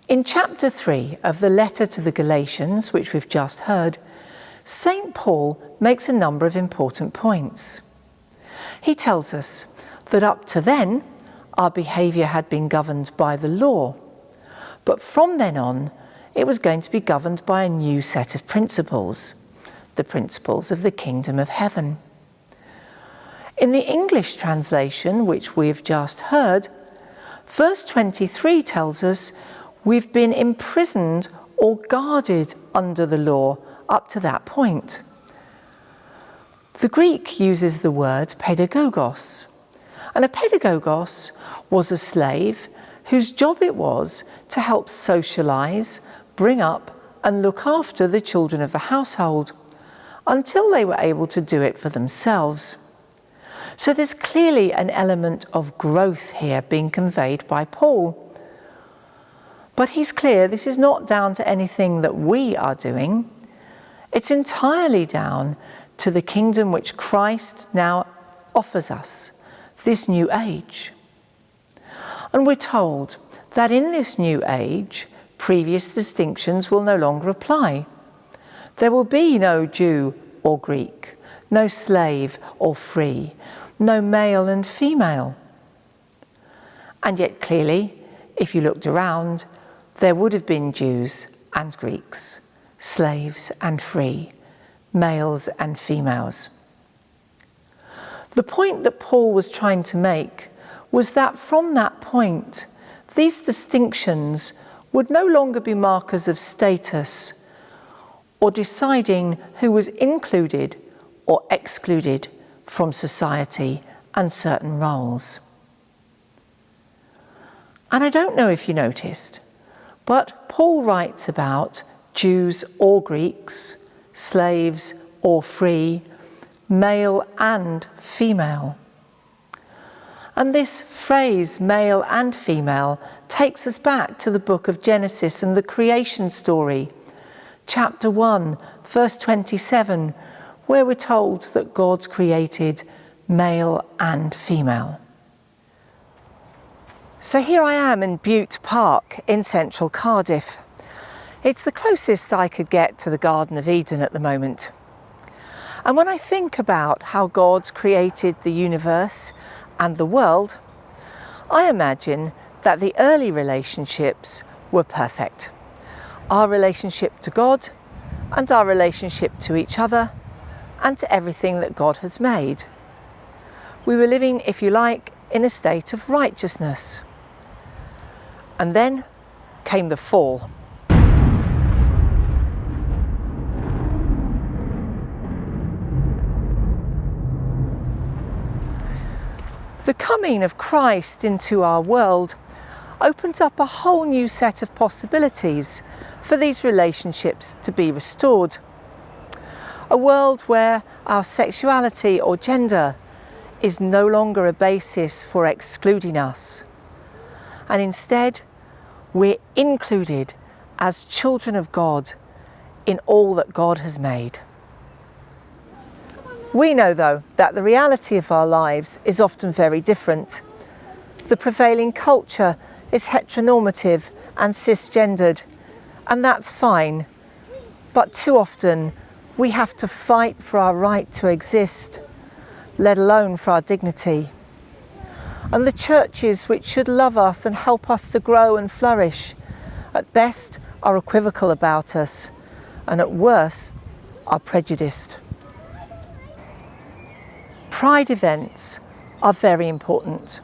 In chapter 3 of the letter to the Galatians, which we've just heard, St. Paul makes a number of important points. He tells us that up to then, our behaviour had been governed by the law, but from then on, it was going to be governed by a new set of principles, the principles of the kingdom of heaven. In the English translation, which we've just heard, verse 23 tells us we've been imprisoned or guarded under the law up to that point. The Greek uses the word pedagogos, and a pedagogos was a slave whose job it was to help socialise, bring up and look after the children of the household until they were able to do it for themselves. So there's clearly an element of growth here being conveyed by Paul. But he's clear this is not down to anything that we are doing. It's entirely down to the kingdom which Christ now offers us, this new age. And we're told that in this new age, previous distinctions will no longer apply. There will be no Jew or Greek, no slave or free, no male and female. And yet clearly, if you looked around, there would have been Jews and Greeks, slaves and free, males and females. The point that Paul was trying to make was that from that point, these distinctions would no longer be markers of status or deciding who was included or excluded from society and certain roles. And I don't know if you noticed, but Paul writes about Jews or Greeks, slaves or free, male and female. And this phrase, male and female, takes us back to the book of Genesis and the creation story, chapter 1, verse 27, where we're told that God created male and female. So here I am in Bute Park in central Cardiff. It's the closest I could get to the Garden of Eden at the moment. And when I think about how God created the universe and the world, I imagine that the early relationships were perfect. Our relationship to God and our relationship to each other and to everything that God has made. We were living, if you like, in a state of righteousness. And then came the fall. The coming of Christ into our world opens up a whole new set of possibilities for these relationships to be restored. A world where our sexuality or gender is no longer a basis for excluding us, and instead we're included as children of God in all that God has made. We know, though, that the reality of our lives is often very different. The prevailing culture is heteronormative and cisgendered, and that's fine. But too often, we have to fight for our right to exist, let alone for our dignity. And the churches which should love us and help us to grow and flourish, at best are equivocal about us, and at worst are prejudiced. Pride events are very important.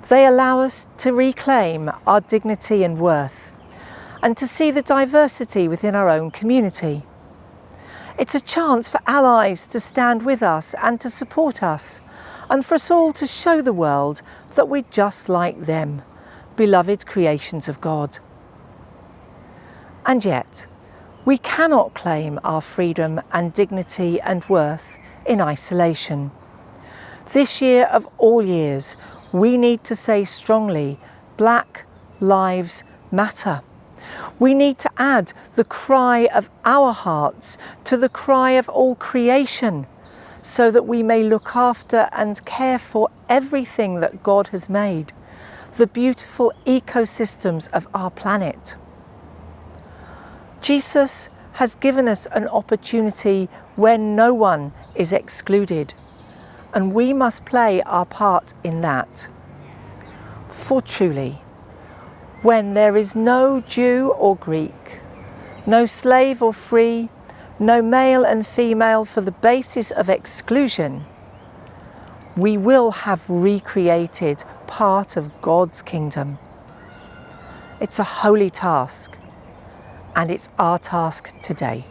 They allow us to reclaim our dignity and worth, and to see the diversity within our own community. It's a chance for allies to stand with us and to support us, and for us all to show the world that we're just like them, beloved creations of God. And yet, we cannot claim our freedom and dignity and worth in isolation. This year of all years, we need to say strongly, Black Lives Matter. We need to add the cry of our hearts to the cry of all creation, so that we may look after and care for everything that God has made, the beautiful ecosystems of our planet. Jesus has given us an opportunity where no one is excluded, and we must play our part in that. For truly, when there is no Jew or Greek, no slave or free, no male and female for the basis of exclusion, we will have recreated part of God's kingdom. It's a holy task, and it's our task today.